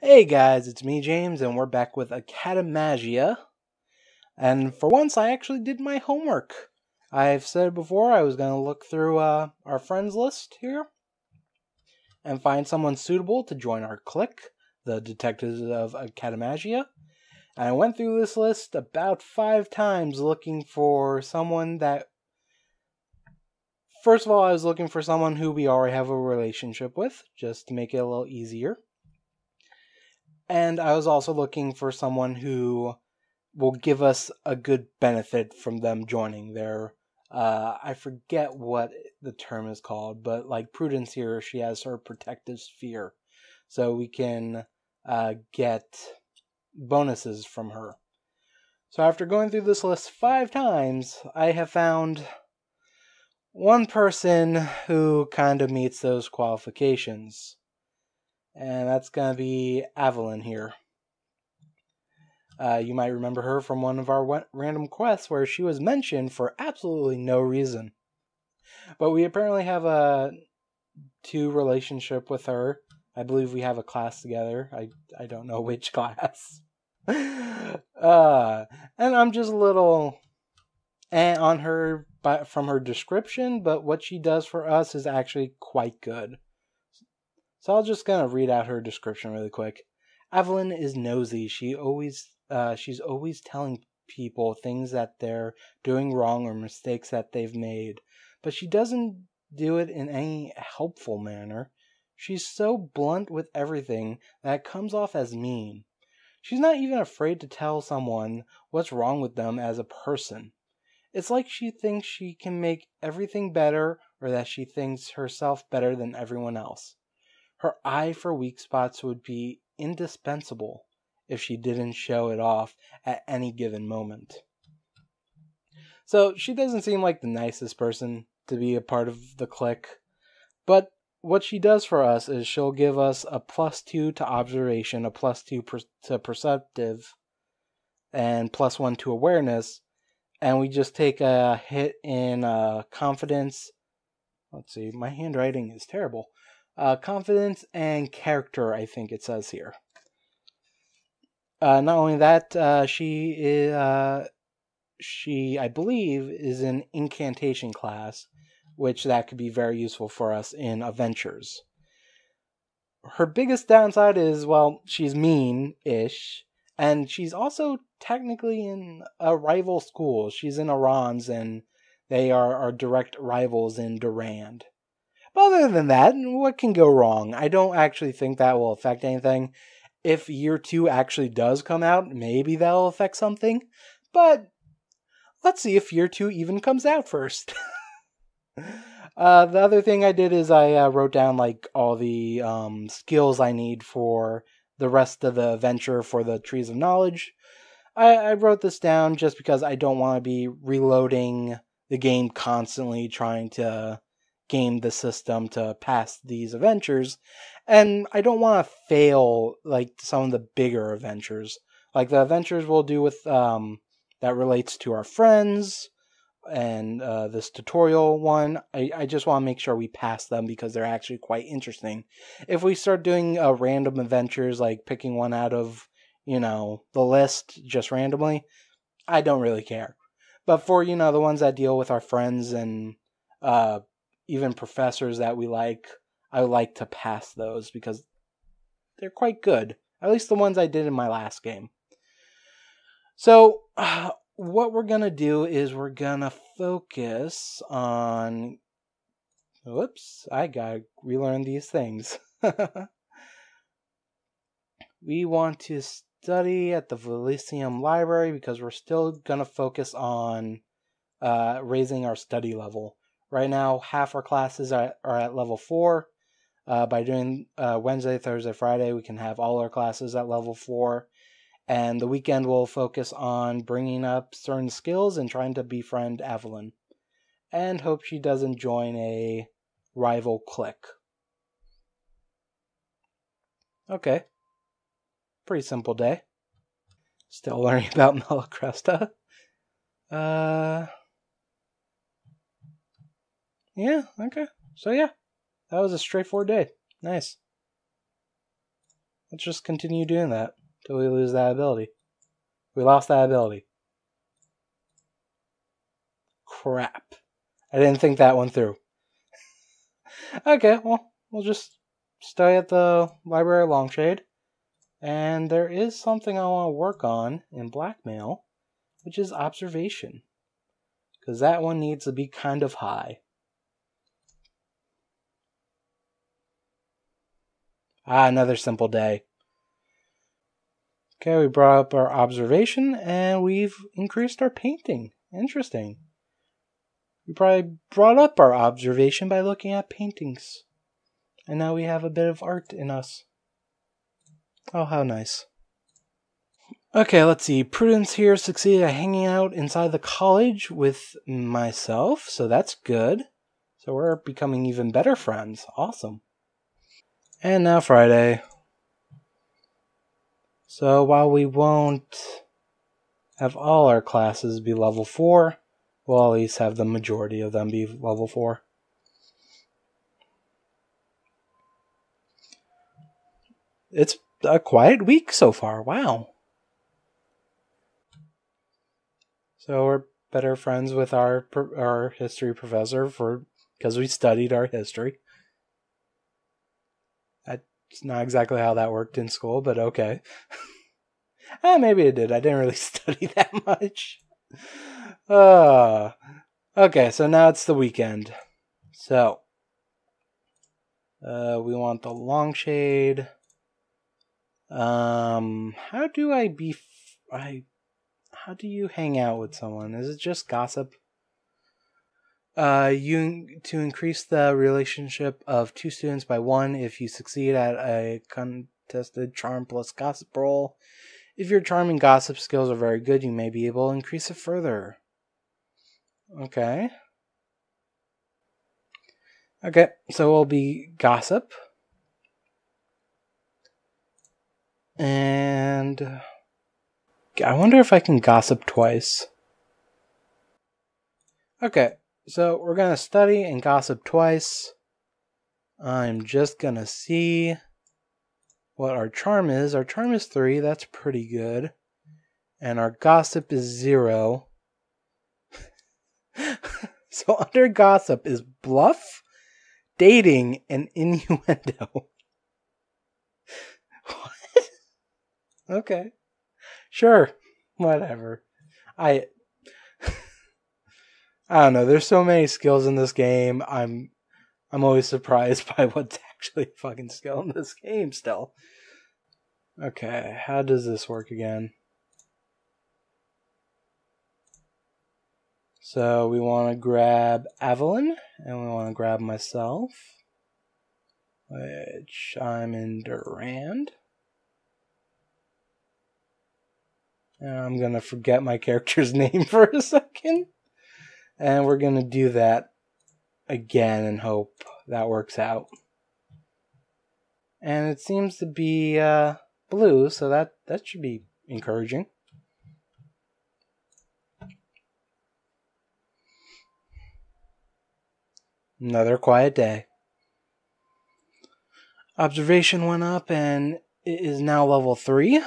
Hey guys, it's me, James, and we're back with Academagia. And for once, I actually did my homework. I've said before I was going to look through our friends list here and find someone suitable to join our clique, the Detectives of Academagia. And I went through this list about 5 times looking for someone that... First of all, I was looking for someone who we already have a relationship with, just to make it a little easier. And I was also looking for someone who will give us a good benefit from them joining their, I forget what the term is called, but like Prudence here, she has her protective sphere. So we can get bonuses from her. So after going through this list 5 times, I have found one person who kind of meets those qualifications. And that's going to be Evelyn here. You might remember her from one of our random quests where she was mentioned for absolutely no reason. But we apparently have a 2 relationship with her. I believe we have a class together. I don't know which class. And I'm just a little on her from her description, but what she does for us is actually quite good. So I'm just going to read out her description really quick. Evelyn is nosy. She's always telling people things that they're doing wrong or mistakes that they've made. But she doesn't do it in any helpful manner. She's so blunt with everything that it comes off as mean. She's not even afraid to tell someone what's wrong with them as a person. It's like she thinks she can make everything better, or that she thinks herself better than everyone else. Her eye for weak spots would be indispensable if she didn't show it off at any given moment. So she doesn't seem like the nicest person to be a part of the clique, but what she does for us is she'll give us a +2 to observation, a +2 to perceptive, and +1 to awareness, and we just take a hit in confidence. Let's see, my handwriting is terrible. Confidence and character, I think it says here. Not only that, she, I believe, is an incantation class, which that could be very useful for us in adventures. Her biggest downside is, well, she's mean-ish, and she's also technically in a rival school. She's in Iran's, and they are our direct rivals in Durand. But other than that, what can go wrong? I don't actually think that will affect anything. If year 2 actually does come out, maybe that'll affect something. But let's see if year 2 even comes out first. The other thing I did is I wrote down like all the skills I need for the rest of the adventure for the Trees of Knowledge. I wrote this down just because I don't want to be reloading the game constantly trying to game the system to pass these adventures, and I don't want to fail like some of the bigger adventures, like the adventures we'll do with that relates to our friends and this tutorial one. I just want to make sure we pass them because they're actually quite interesting. If we start doing random adventures, like picking one out of the list just randomly, I don't really care. But for the ones that deal with our friends and even professors that we like, I like to pass those because they're quite good. At least the ones I did in my last game. So, what we're going to do is we're going to focus on... Whoops, I got to relearn these things. We want to study at the Velicium Library because we're still going to focus on raising our study level. Right now, half our classes are at level 4. By doing Wednesday, Thursday, Friday, we can have all our classes at level 4. And the weekend we'll focus on bringing up certain skills and trying to befriend Evelyn. And hope she doesn't join a rival clique. Okay. Pretty simple day. Still learning about Malacresta. Yeah, okay. So yeah, that was a straightforward day. Nice. Let's just continue doing that till we lose that ability. We lost that ability. Crap. I didn't think that one through. Okay, well, we'll just stay at the library of Longshade. And there is something I want to work on in Blackmail, which is observation. Because that one needs to be kind of high. Another simple day. Okay, we brought up our observation, and we've increased our painting. Interesting. We probably brought up our observation by looking at paintings. And now we have a bit of art in us. Oh, how nice. Okay, let's see. Prudence here succeeded at hanging out inside the college with myself, so that's good. So we're becoming even better friends. Awesome. And now Friday. So while we won't have all our classes be level 4, we'll at least have the majority of them be level 4. It's a quiet week so far. Wow. So we're better friends with our history professor because we studied our history. That's not exactly how that worked in school, but okay. Maybe it did. I didn't really study that much. Okay, so now it's the weekend. So, we want the Longshade. How do you hang out with someone? Is it just gossip? To increase the relationship of 2 students by 1 if you succeed at a contested charm plus gossip roll. If your charm and gossip skills are very good, you may be able to increase it further. Okay. Okay, so we'll be gossip. And I wonder if I can gossip twice. Okay, so we're going to study and gossip twice. I'm just going to see what our charm is. Our charm is 3, that's pretty good. And our gossip is 0. So under gossip is bluff, dating, and innuendo. What? Okay. Sure. Whatever. I don't know. There's so many skills in this game. I'm always surprised by what's actually a fucking skill in this game still. Okay, how does this work again? So we want to grab Evelyn, and we want to grab myself, which I'm in Durand. And I'm going to forget my character's name for a second. And we're going to do that again and hope that works out. And it seems to be blue, so that should be encouraging. Another quiet day. Observation went up and it is now level 3.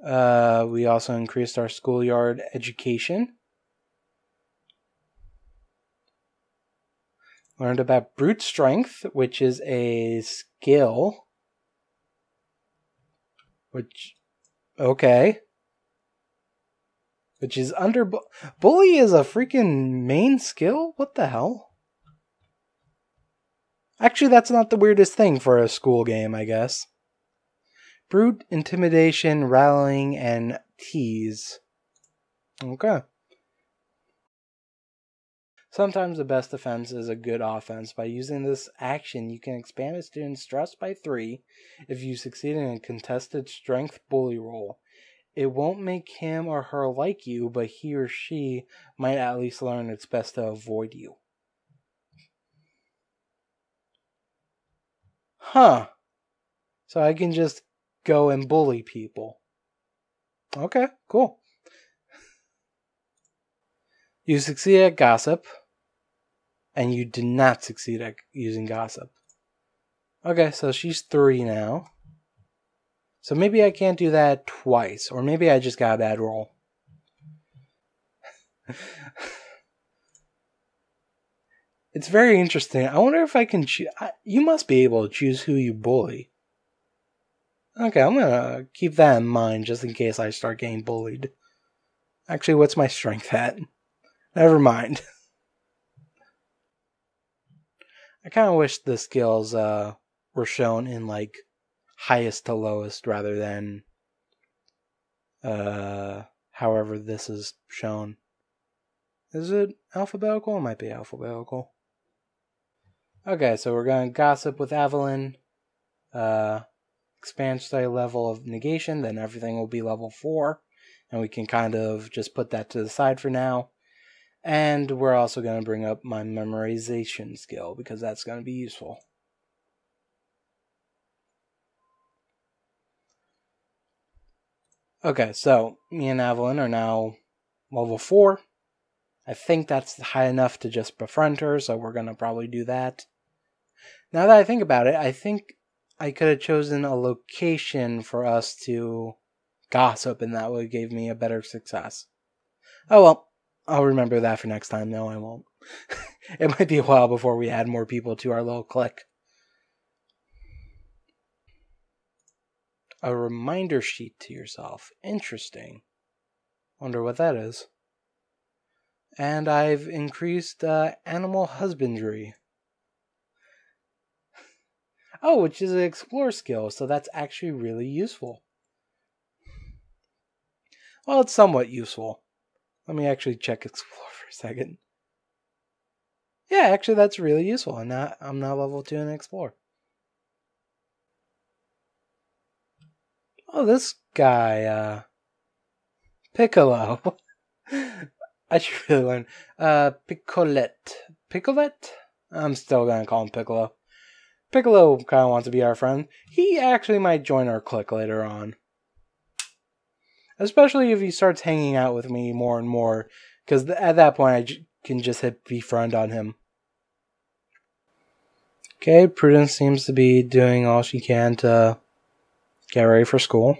We also increased our schoolyard education. Learned about brute strength, which is a skill. Okay. Which is under... Bully is a freaking main skill? What the hell? Actually, that's not the weirdest thing for a school game, I guess. Brute, intimidation, rallying, and tease. Okay. Sometimes the best defense is a good offense. By using this action, you can expand a student's stress by 3 if you succeed in a contested strength bully roll. It won't make him or her like you, but he or she might at least learn it's best to avoid you. Huh. So I can just go and bully people. Okay, cool. You succeed at gossip, and you did not succeed at using gossip. Okay, so she's 3 now. So maybe I can't do that twice, or maybe I just got a bad roll. It's very interesting. I wonder if I can choose. You must be able to choose who you bully. Okay, I'm gonna keep that in mind just in case I start getting bullied. Actually, what's my strength at? Never mind. I kind of wish the skills were shown in like highest to lowest rather than however this is shown. Is it alphabetical? It might be alphabetical. Okay, so we're going to gossip with Evelyn. Expand study level of negation, then everything will be level 4. And we can kind of just put that to the side for now. And we're also going to bring up my memorization skill, because that's going to be useful. Okay, so me and Evelyn are now level 4. I think that's high enough to just befriend her, so we're going to probably do that. Now that I think about it, I think I could have chosen a location for us to gossip, and that would have gave me a better success. Oh well, I'll remember that for next time. No, I won't. It might be a while before we add more people to our little clique. A reminder sheet to yourself. Interesting. Wonder what that is. And I've increased animal husbandry. Oh, which is an explore skill, so that's actually really useful. Well, it's somewhat useful. Let me actually check explore for a second. Yeah, actually that's really useful. I'm now level 2 in explore. Oh, this guy, Piccolo. I should really learn. Piccolette. Piccolette? I'm still gonna call him Piccolo. Piccolo kind of wants to be our friend. He actually might join our clique later on. Especially if he starts hanging out with me more and more. Because at that point, I can just hit befriend on him. Okay, Prudence seems to be doing all she can to get ready for school.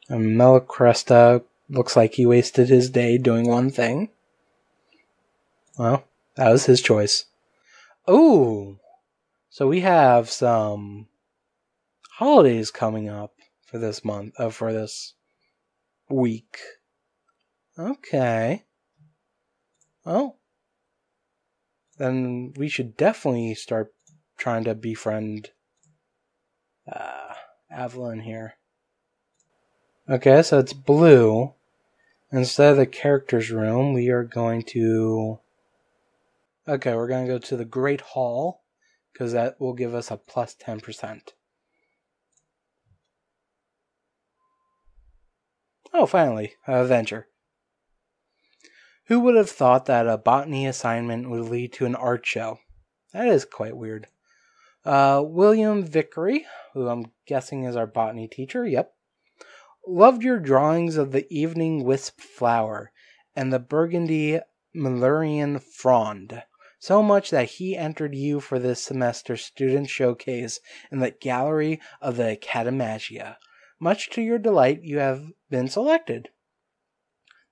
And Melacresta looks like he wasted his day doing one thing. Well, that was his choice. Oh, so we have some holidays coming up for this month, for this week. Okay. Well, then we should definitely start trying to befriend Evelyn here. Okay, so it's blue. Instead of the characters room, we are going to... Okay, we're going to go to the Great Hall, because that will give us a plus 10%. Oh, finally, adventure. Who would have thought that a botany assignment would lead to an art show? That is quite weird. William Vickery, who I'm guessing is our botany teacher, yep. Loved your drawings of the evening wisp flower and the burgundy Malurian frond, so much that he entered you for this semester's student showcase in the gallery of the Academagia. Much to your delight, you have been selected.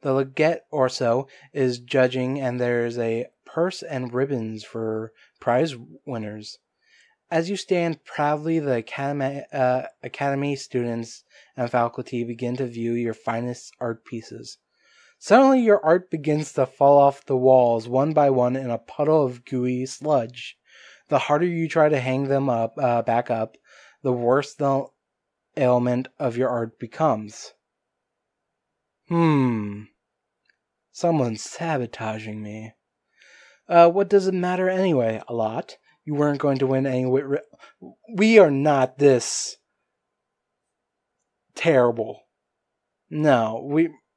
The Legate Orso is judging, and there is a purse and ribbons for prize winners. As you stand proudly, the Academy students and faculty begin to view your finest art pieces. Suddenly, your art begins to fall off the walls one by one in a puddle of gooey sludge. The harder you try to hang them up, back up, the worse the ailment of your art becomes. Someone's sabotaging me. What does it matter anyway? A lot. You weren't going to win any... We are not this terrible. No,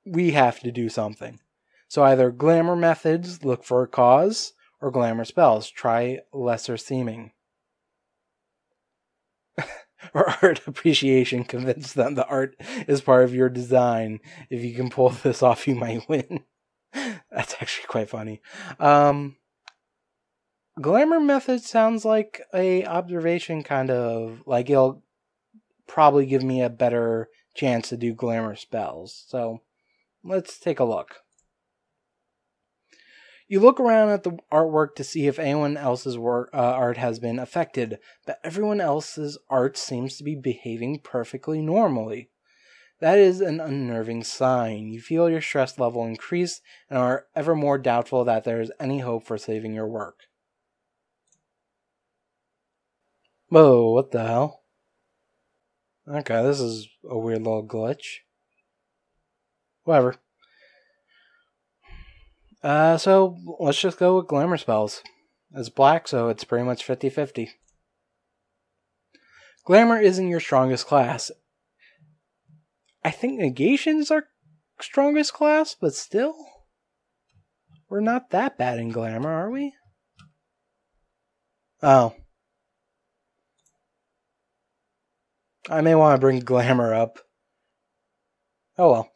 we have to do something. So either glamour methods, look for a cause, or glamour spells, try lesser seeming. Or art appreciation, convince them the art is part of your design. If you can pull this off, you might win. That's actually quite funny. Glamour method sounds like a observation kind of, like it'll probably give me a better chance to do glamour spells. So let's take a look. You look around at the artwork to see if anyone else's art has been affected, but everyone else's art seems to be behaving perfectly normally. That is an unnerving sign. You feel your stress level increase and are ever more doubtful that there is any hope for saving your work. Whoa, what the hell? Okay, this is a weird little glitch. Whatever. So let's just go with glamour spells. It's black, so it's pretty much 50-50. Glamour isn't your strongest class. I think negation's our strongest class, but still, we're not that bad in glamour, are we? Oh. I may want to bring glamour up. Oh well.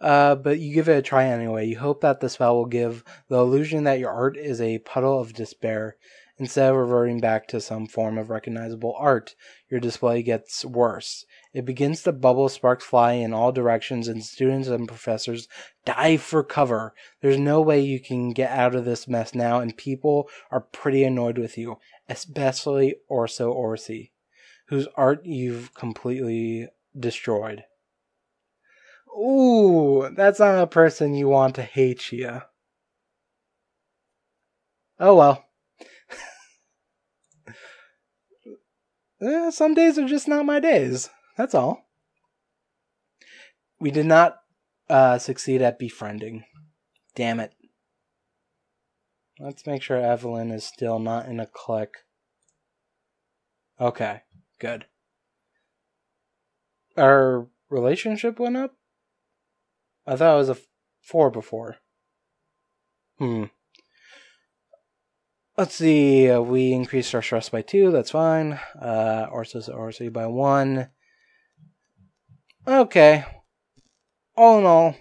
But you give it a try anyway. You hope that the spell will give the illusion that your art is a puddle of despair. Instead of reverting back to some form of recognizable art, your display gets worse. It begins to bubble, sparks fly in all directions, and students and professors dive for cover. There's no way you can get out of this mess now, and people are pretty annoyed with you, especially Orsi, whose art you've completely destroyed. Ooh, that's not a person you want to hate you. Oh well. Some days are just not my days. That's all. We did not succeed at befriending. Damn it. Let's make sure Evelyn is still not in a clique. Okay, good. Our relationship went up? I thought it was a 4 before. Let's see, we increased our stress by 2, that's fine. Orsi by 1. Okay. All in all,